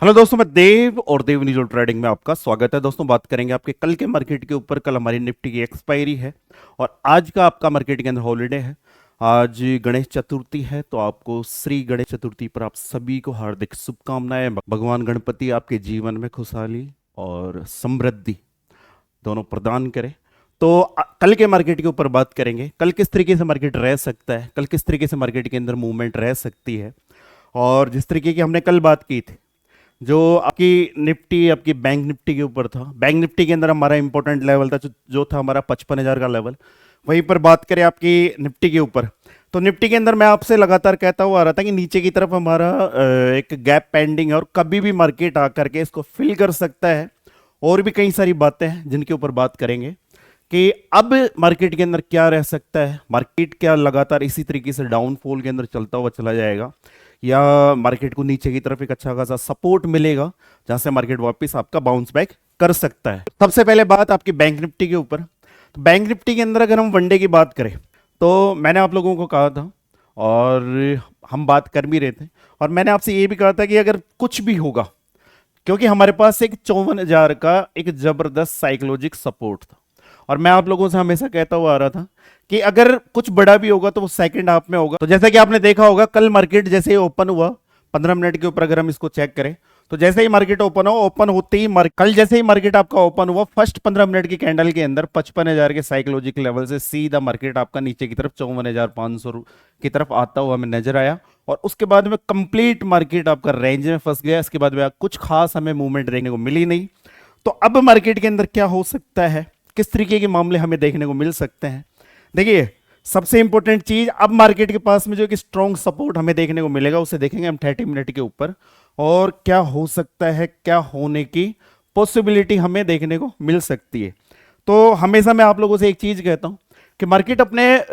Hello दोस्तों, मैं देव और देव न्यूज़ ट्रेडिंग में आपका स्वागत है। दोस्तों, बात करेंगे आपके कल के मार्केट के ऊपर। कल हमारी निफ्टी की एक्सपायरी है और आज का आपका मार्केट के अंदर हॉलीडे है। आज गणेश चतुर्थी है, तो आपको श्री गणेश चतुर्थी पर आप सभी को हार्दिक शुभकामनाएं। भगवान गणपति आपके जीवन में खुशहाली और समृद्धि दोनों प्रदान करें। तो कल के मार्केट के ऊपर बात करेंगे। कल किस तरीके से मार्केट रह सकता है, कल किस तरीके से मार्केट के अंदर मूवमेंट रह सकती है। और जिस तरीके की हमने कल बात की थी, जो आपकी निफ्टी, आपकी बैंक निफ्टी के ऊपर था, बैंक निफ्टी के अंदर हमारा इंपॉर्टेंट लेवल था जो था हमारा 55,000 का लेवल। वहीं पर बात करें आपकी निफ्टी के ऊपर, तो निफ्टी के अंदर मैं आपसे लगातार कहता हुआ आ रहा था कि नीचे की तरफ हमारा एक गैप पेंडिंग है और कभी भी मार्केट आकर के इसको फिल कर सकता है। और भी कई सारी बातें हैं जिनके ऊपर बात करेंगे कि अब मार्केट के अंदर क्या रह सकता है। मार्केट क्या लगातार इसी तरीके से डाउनफॉल के अंदर चलता हुआ चला जाएगा, या मार्केट को नीचे की तरफ एक अच्छा खासा सपोर्ट मिलेगा जहां से मार्केट वापस आपका बाउंस बैक कर सकता है। सबसे पहले बात आपकी बैंक निफ्टी के ऊपर। तो बैंक निफ्टी के अंदर अगर हम वनडे की बात करें, तो मैंने आप लोगों को कहा था और हम बात कर भी रहे थे, और मैंने आपसे ये भी कहा था कि अगर कुछ भी होगा, क्योंकि हमारे पास एक 54,000 का एक जबरदस्त साइकोलॉजिक सपोर्ट था, और मैं आप लोगों से हमेशा कहता हुआ आ रहा था कि अगर कुछ बड़ा भी होगा तो वो सेकंड हाफ में होगा। तो जैसा कि आपने देखा होगा, कल मार्केट जैसे ही ओपन हुआ 15 मिनट के ऊपर, अगर हम इसको चेक करें तो जैसे ही मार्केट ओपन हो, ओपन होते ही कल जैसे ही मार्केट आपका ओपन हुआ, फर्स्ट 15 मिनट की कैंडल के अंदर 55,000 के साइकोलॉजिक लेवल से सीधा मार्केट आपका नीचे की तरफ 54,500 की तरफ आता हुआ हमें नजर आया। और उसके बाद में कंप्लीट मार्केट आपका रेंज में फंस गया। इसके बाद में कुछ खास हमें मूवमेंट देखने को मिली नहीं। तो अब मार्केट के अंदर क्या हो सकता है, किस तरीके के मामले हमें देखने को मिल सकते हैं। देखिए, सबसे इंपॉर्टेंट चीज, अब मार्केट के पास में जो एक स्ट्रॉन्ग सपोर्ट हमें देखने को मिलेगा उसे देखेंगे हम 30 मिनट के ऊपर, और क्या हो सकता है, क्या होने की पॉसिबिलिटी हमें देखने को मिल सकती है। तो हमेशा मैं आप लोगों से एक चीज कहता हूं कि मार्केट अपने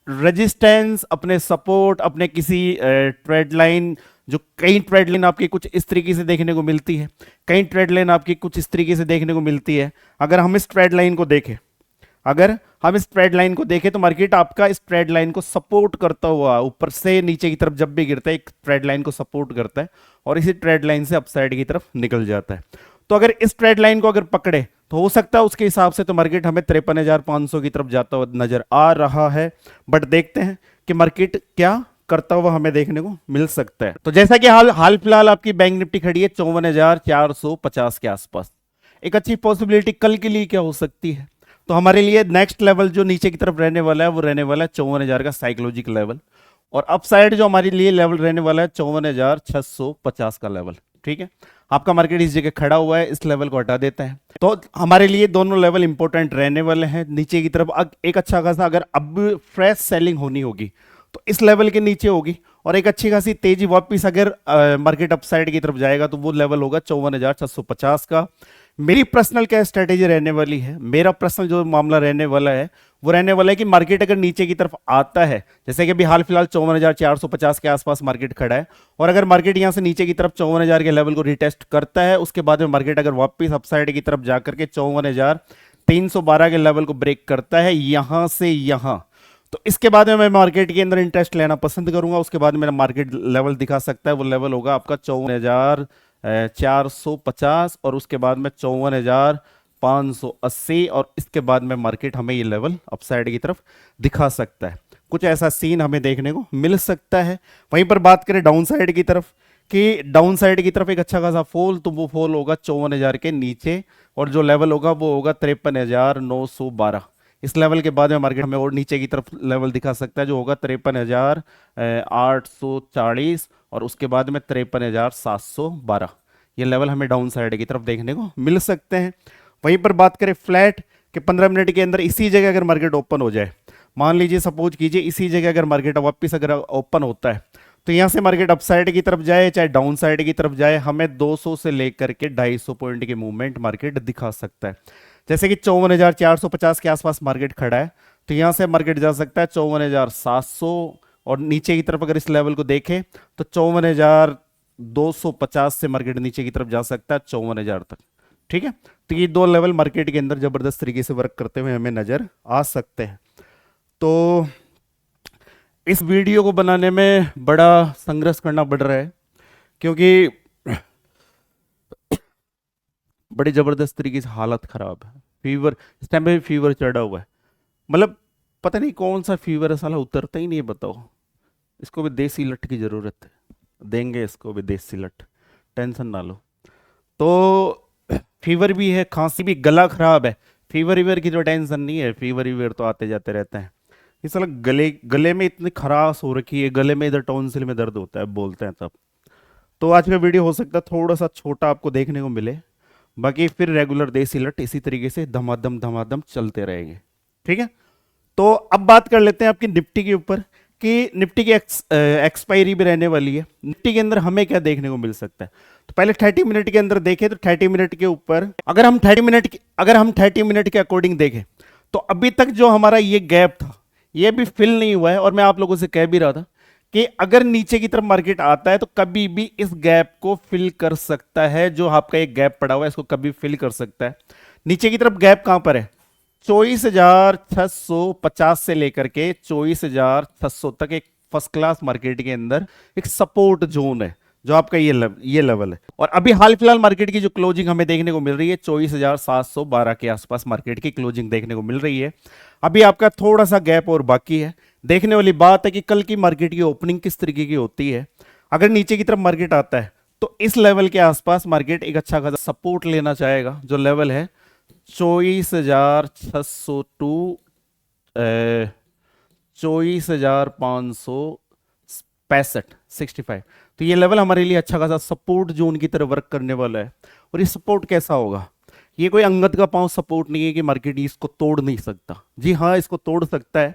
रेजिस्टेंस, अपने सपोर्ट, अपने किसी ट्रेड लाइन, जो कई ट्रेड लाइन आपकी कुछ इस तरीके से देखने को मिलती है, कई ट्रेड लाइन आपकी कुछ इस तरीके से देखने को मिलती है। अगर हम इस ट्रेड लाइन को देखें, अगर हम इस ट्रेड लाइन को देखें, तो मार्केट आपका इस ट्रेड लाइन को सपोर्ट करता हुआ ऊपर से नीचे की तरफ जब भी गिरता है, एक ट्रेड लाइन को सपोर्ट करता है और इसी ट्रेड लाइन से अपसाइड की तरफ निकल जाता है। तो अगर इस ट्रेड लाइन को अगर पकड़े तो हो सकता है उसके हिसाब से तो मार्केट हमें 53,500 की तरफ जाता हुआ नजर आ रहा है। बट देखते हैं कि मार्केट क्या करता हुआ हमें देखने को मिल सकता है। तो जैसा कि हाल हाल फिलहाल आपकी बैंक निफ्टी खड़ी है 54,450 के आसपास। एक अच्छी पॉसिबिलिटी कल के लिए क्या हो सकती है, तो हमारे लिए नेक्स्ट लेवल जो नीचे की तरफ रहने वाला है वो रहने वाला है 54,000 का साइकोलॉजिक लेवल, और अपसाइड जो हमारे लिए लेवल रहने वाला है 54,650 का लेवल। ठीक है, आपका मार्केट इस जगह खड़ा हुआ है, इस लेवल को हटा देते हैं तो हमारे लिए दोनों लेवल इंपॉर्टेंट रहने वाले हैं। नीचे की तरफ एक अच्छा खासा अगर अब फ्रेश सेलिंग होनी होगी तो इस लेवल के नीचे होगी, और एक अच्छी खासी तेजी वापस अगर मार्केट अपसाइड की तरफ जाएगा तो वो लेवल होगा 54,650 का। मेरी पर्सनल क्या स्ट्रेटेजी रहने वाली है, मेरा पर्सनल जो मामला रहने वाला है वो रहने वाला है कि मार्केट अगर नीचे की तरफ आता है, जैसे कि अभी हाल फिलहाल 54,450 के आसपास मार्केट खड़ा है, और अगर मार्केट यहां से नीचे की तरफ 54,000 के लेवल को रिटेस्ट करता है, उसके बाद में मार्केट अगर वापस अपसाइड की तरफ जाकर के 54,312 के लेवल को ब्रेक करता है यहां से यहां, तो इसके बाद में मैं मार्केट के अंदर इंटरेस्ट लेना पसंद करूंगा। उसके बाद मेरा मार्केट लेवल दिखा सकता है, वो लेवल होगा आपका 54,450, और उसके बाद में 54,580, और इसके बाद में मार्केट हमें ये लेवल अपसाइड की तरफ दिखा सकता है। कुछ ऐसा सीन हमें देखने को मिल सकता है। वहीं पर बात करें डाउन साइड की तरफ, कि डाउन साइड की तरफ एक अच्छा खासा फॉल, तो वो फॉल होगा 54,000 के नीचे, और जो लेवल होगा वो होगा 53,912। इस लेवल के बाद में मार्केट हमें और नीचे की तरफ लेवल दिखा सकता है जो होगा 53,840, और उसके बाद में 53,712। ये लेवल हमें डाउन साइड की तरफ देखने को मिल सकते हैं। वहीं पर बात करें फ्लैट के 15 मिनट के अंदर इसी जगह अगर मार्केट ओपन हो जाए, मान लीजिए सपोज कीजिए इसी जगह अगर मार्केट वापस अगर ओपन होता है, तो यहां से मार्केट अपसाइड की तरफ जाए चाहे डाउन साइड की तरफ जाए, हमें 200 से लेकर के 250 पॉइंट की मूवमेंट मार्केट दिखा सकता है। जैसे कि 54,450 के आसपास मार्केट खड़ा है, तो यहां से मार्केट जा सकता है 54,700, और नीचे की तरफ अगर इस लेवल को देखें तो 54,250 से मार्केट नीचे की तरफ जा सकता है 54,000 तक। ठीक है, तो ये दो लेवल मार्केट के अंदर जबरदस्त तरीके से वर्क करते हुए हमें नजर आ सकते हैं। तो इस वीडियो को बनाने में बड़ा संघर्ष करना पड़ रहा है, क्योंकि बड़ी जबरदस्त तरीके से हालत खराब है। फीवर, इस टाइम पे फीवर चढ़ा हुआ है, मतलब पता नहीं कौन सा फीवर है साला, उतरता ही नहीं है। बताओ, इसको भी देसी लट की जरूरत है, देंगे इसको भी देसी लट, टेंशन ना लो। तो फीवर भी है, खांसी भी, गला खराब है। फीवर वीवर की तो टेंशन नहीं है, फीवर वीवर तो आते जाते रहते हैं। ये साला गले गले में इतनी खराश हो रखी है, गले में इधर टॉन्सिल में दर्द होता है बोलते हैं तब। तो आज का वीडियो हो सकता है थोड़ा सा छोटा आपको देखने को मिले, बाकी फिर रेगुलर देसी लट इसी तरीके से धमाधम चलते रहेंगे। ठीक है, तो अब बात कर लेते हैं आपकी निफ्टी के ऊपर कि निफ्टी की एक्सपायरी भी रहने वाली है। निफ्टी के अंदर हमें क्या देखने को मिल सकता है, तो पहले 30 मिनट के अंदर देखें तो 30 मिनट के ऊपर अगर हम 30 मिनट के अकॉर्डिंग देखें तो अभी तक जो हमारा ये गैप था ये भी फिल नहीं हुआ है। और मैं आप लोगों से कह भी रहा था कि अगर नीचे की तरफ मार्केट आता है तो कभी भी इस गैप को फिल कर सकता है। जो आपका एक गैप पड़ा हुआ है इसको कभी फिल कर सकता है। नीचे की तरफ गैप कहां पर है, 24,650 से लेकर के 24,600 तक एक फर्स्ट क्लास मार्केट के अंदर एक सपोर्ट जोन है, जो आपका ये लेवल है। और अभी हाल फिलहाल मार्केट की जो क्लोजिंग हमें देखने को मिल रही है 24,712 के आसपास मार्केट की क्लोजिंग देखने को मिल रही है। अभी आपका थोड़ा सा गैप और बाकी है। देखने वाली बात है कि कल की मार्केट की ओपनिंग किस तरीके की होती है। अगर नीचे की तरफ मार्केट आता है तो इस लेवल के आसपास मार्केट एक अच्छा खासा सपोर्ट लेना चाहेगा, जो लेवल है 24,600 टू 24,565, तो ये लेवल हमारे लिए अच्छा खासा सपोर्ट जोन की तरह वर्क करने वाला है। और ये सपोर्ट कैसा होगा, ये कोई अंगद का पांव सपोर्ट नहीं है कि मार्केट इसको तोड़ नहीं सकता। जी हाँ, इसको तोड़ सकता है।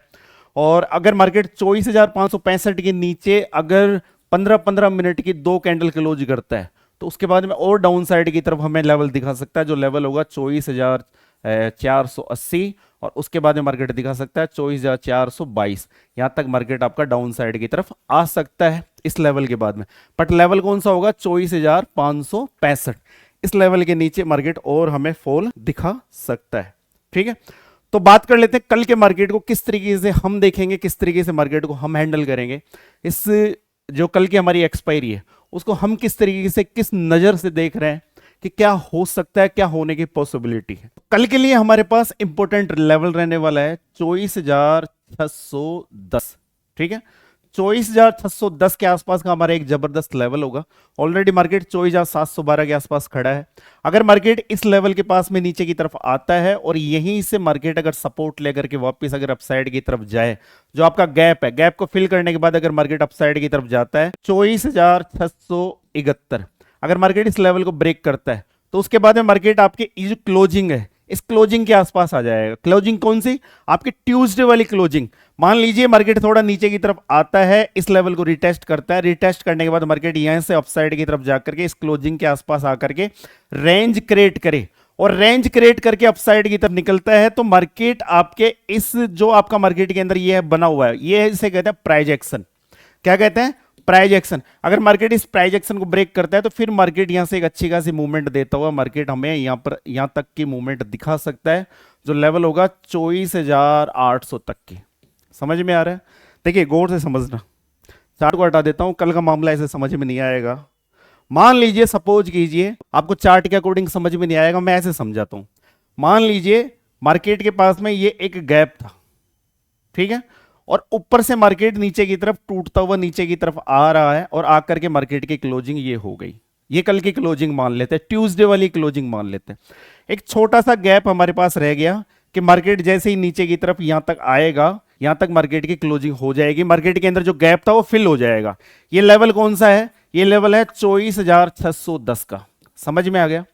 और अगर मार्केट 24,565 के नीचे अगर 15-15 मिनट की 2 कैंडल क्लोज करता है तो उसके बाद में और डाउन साइड की तरफ हमें लेवल दिखा सकता है, जो लेवल होगा 24,480। और उसके बाद में मार्केट दिखा सकता है 24,422। यहां तक मार्केट आपका डाउन साइड की तरफ आ सकता है इस लेवल के बाद में। बट लेवल कौन सा होगा, 24,565। इस लेवल के नीचे मार्केट और हमें फॉल दिखा सकता है। ठीक है, तो बात कर लेते हैं कल के मार्केट को किस तरीके से हम देखेंगे, किस तरीके से मार्केट को हम हैंडल करेंगे। इस जो कल की हमारी एक्सपायरी है उसको हम किस तरीके से, किस नजर से देख रहे हैं कि क्या हो सकता है, क्या होने की पॉसिबिलिटी है। कल के लिए हमारे पास इंपॉर्टेंट लेवल रहने वाला है 24,610। ठीक है, 24,610 के आसपास का हमारा एक जबरदस्त लेवल होगा। ऑलरेडी मार्केट 24,712 के आसपास खड़ा है। अगर मार्केट इस लेवल के पास में नीचे की तरफ आता है और यहीं से मार्केट अगर सपोर्ट लेकर के वापस अगर अपसाइड की तरफ जाए, जो आपका गैप है, गैप को फिल करने के बाद अगर मार्केट अपसाइड की तरफ जाता है 24,671, अगर मार्केट इस लेवल को ब्रेक करता है तो उसके बाद में मार्केट आपकी जो क्लोजिंग है इस क्लोजिंग के आसपास आ जाएगा। क्लोजिंग कौन सी, आपकी ट्यूसडे वाली क्लोजिंग। मान लीजिए मार्केट थोड़ा नीचे की तरफ आता है, इस लेवल को रिटेस्ट करता है, रिटेस्ट करने के बाद मार्केट यहां से अपसाइड की तरफ जाकर के इस क्लोजिंग के आसपास आकर के रेंज क्रिएट करे और रेंज क्रिएट करके अपसाइड की तरफ निकलता है, तो मार्केट आपके इस जो आपका मार्केट के अंदर ये बना हुआ है, ये इसे कहते हैं प्राइस एक्शन। क्या कहते हैं, प्राइस एक्शन। अगर मार्केट इस प्राइस एक्शन को ब्रेक करता है तो फिर मार्केट यहां से एक अच्छी खासी मूवमेंट देता हुआ मार्केट हमें यहां तक की मूवमेंट दिखा सकता है, जो लेवल होगा 24,800 तक की। समझ में आ रहा है, देखिए गौर से समझना। चार्ट को हटा देता हूं, कल का मामला ऐसे समझ में नहीं आएगा। मान लीजिए, सपोज कीजिए, आपको चार्ट के अकॉर्डिंग समझ में नहीं आएगा, मैं ऐसे समझाता हूं। मान लीजिए मार्केट के पास में ये एक गैप था, ठीक है, और ऊपर से मार्केट नीचे की तरफ टूटता हुआ नीचे की तरफ आ रहा है और आकर के मार्केट की क्लोजिंग ये हो गई। ये कल की क्लोजिंग मान लेते हैं, ट्यूसडे वाली क्लोजिंग मान लेते हैं। एक छोटा सा गैप हमारे पास रह गया कि मार्केट जैसे ही नीचे की तरफ यहां तक आएगा, यहां तक मार्केट की क्लोजिंग हो जाएगी, मार्केट के अंदर जो गैप था वो फिल हो जाएगा। ये लेवल कौन सा है, ये लेवल है 24,610 का। समझ में आ गया।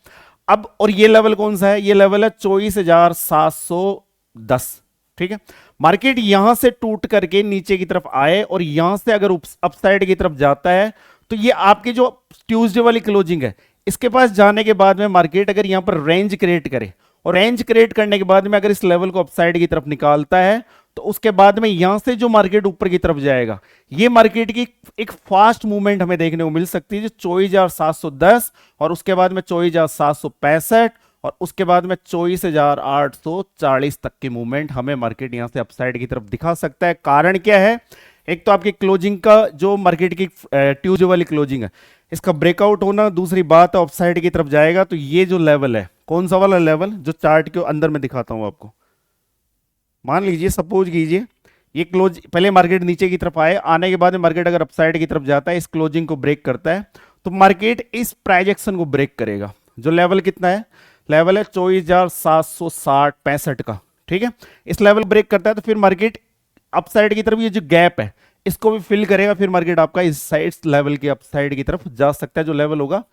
अब और ये लेवल कौन सा है, ये लेवल है 24,710। ठीक है, मार्केट यहां से टूट करके नीचे की तरफ आए और यहां से अगर अपसाइड की तरफ जाता है तो ये आपकी जो ट्यूसडे वाली क्लोजिंग है इसके पास जाने के बाद में मार्केट अगर यहां पर रेंज क्रिएट करे और रेंज क्रिएट करने के बाद में अगर इस लेवल को अपसाइड की तरफ निकालता है तो उसके बाद में यहां से जो मार्केट ऊपर की तरफ जाएगा, ये मार्केट की एक फास्ट मूवमेंट हमें देखने को मिल सकती है, जो 24,710 और उसके बाद में 24,765 और उसके बाद में 24,840 तक की मूवमेंट हमें मार्केट यहां से अपसाइड की तरफ दिखा सकता है। कारण क्या है, एक तो आपकी क्लोजिंग का जो मार्केट की ट्यूसडे वाली क्लोजिंग है इसका ब्रेकआउट होना, दूसरी बात अपसाइड की तरफ जाएगा तो ये जो लेवल है कौन सा वाला लेवल जो चार्ट के अंदर में दिखाता हूं आपको। मान लीजिए, सपोज कीजिए ये क्लोज, पहले मार्केट नीचे की तरफ आए, आने के बाद में मार्केट अगर अपसाइड की तरफ जाता है, इस क्लोजिंग को ब्रेक करता है, तो मार्केट इस प्राइजेक्शन को ब्रेक करेगा। जो लेवल कितना है, लेवल है 24,760-65 का, ठीक है। इस लेवल ब्रेक करता है तो फिर मार्केट अपसाइड की तरफ ये जो गैप है इसको भी फिल करेगा, फिर मार्केट आपका इस साइड लेवल के अपसाइड की तरफ जा सकता है, जो लेवल होगा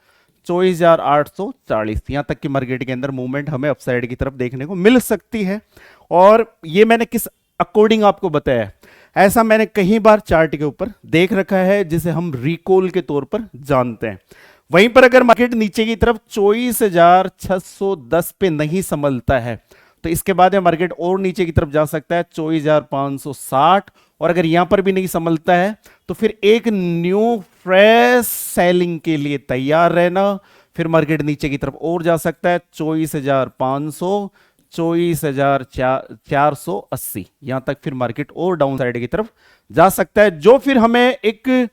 24,840। यहां तक कि मार्केट के अंदर मूवमेंट हमें अपसाइड की तरफ देखने को मिल सकती है। और ये मैंने किस अकॉर्डिंग आपको बताया है, ऐसा मैंने कई बार चार्ट के ऊपर देख रखा है, जिसे हम रिकॉल के तौर पर जानते हैं। वहीं पर अगर मार्केट नीचे की तरफ 24,610 पे नहीं संभलता है तो इसके बाद में मार्केट और नीचे की तरफ जा सकता है 24,560, और अगर यहां पर भी नहीं संभलता है तो फिर एक न्यू फ्रेश सेलिंग के लिए तैयार रहना। फिर मार्केट नीचे की तरफ और जा सकता है 24,500, 24,480, यहां तक फिर मार्केट और डाउन साइड की तरफ जा सकता है, जो फिर हमें एक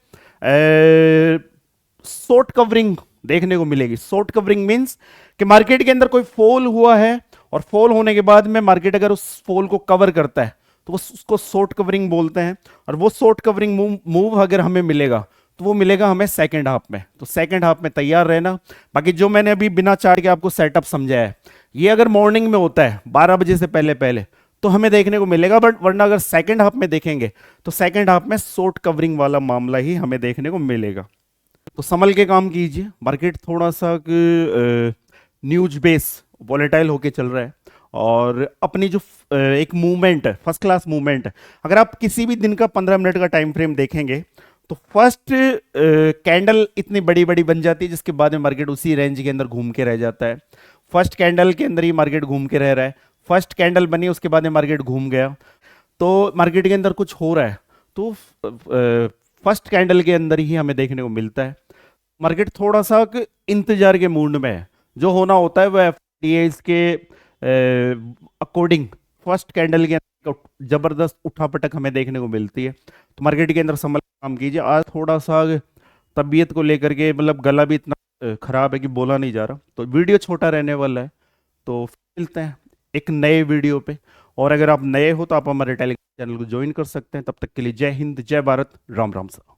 शॉर्ट कवरिंग देखने को मिलेगी। शॉर्ट कवरिंग मींस कि मार्केट के अंदर कोई फॉल हुआ है और फॉल होने के बाद में मार्केट अगर उस फॉल को कवर करता है तो उसको शॉर्ट कवरिंग बोलते हैं। और वो शॉर्ट कवरिंग मूव अगर हमें मिलेगा तो वो मिलेगा हमें सेकंड हाफ में, तो सेकंड हाफ में तैयार रहना। बाकी जो मैंने अभी बिना चार्ट के आपको सेटअप समझाया है, ये अगर मॉर्निंग में होता है 12 बजे से पहले पहले तो हमें देखने को मिलेगा, बट वरना अगर सेकंड हाफ में देखेंगे तो सेकंड हाफ में शॉर्ट कवरिंग वाला मामला ही हमें देखने को मिलेगा। तो संभल के काम कीजिए। मार्केट थोड़ा सा न्यूज बेस वॉलेटाइल होके चल रहा है, और अपनी जो एक मूवमेंट है, फर्स्ट क्लास मूवमेंट है। अगर आप किसी भी दिन का 15 मिनट का टाइम फ्रेम देखेंगे तो फर्स्ट कैंडल इतनी बड़ी बड़ी बन जाती है, जिसके बाद में मार्केट उसी रेंज के अंदर घूम के रह जाता है। फर्स्ट कैंडल के अंदर ही मार्केट घूम के रह रहा है, फर्स्ट कैंडल बनी उसके बाद में मार्केट घूम गया, तो मार्केट के अंदर कुछ हो रहा है, तो फर्स्ट कैंडल के अंदर ही हमें देखने को मिलता है। मार्केट थोड़ा सा इंतजार के मूड में है, जो होना होता है वह एफटीएस के अकॉर्डिंग फर्स्ट कैंडल के अंदर जबरदस्त उठापटक हमें देखने को मिलती है। तो मार्केट के अंदर संभल काम कीजिए। आज थोड़ा सा तबीयत को लेकर के, मतलब गला भी इतना खराब है कि बोला नहीं जा रहा, तो वीडियो छोटा रहने वाला है। तो मिलते हैं एक नए वीडियो पे, और अगर आप नए हो तो आप हमारे टेलीग्राम चैनल को ज्वाइन कर सकते हैं। तब तक के लिए जय हिंद, जय भारत, राम राम सा।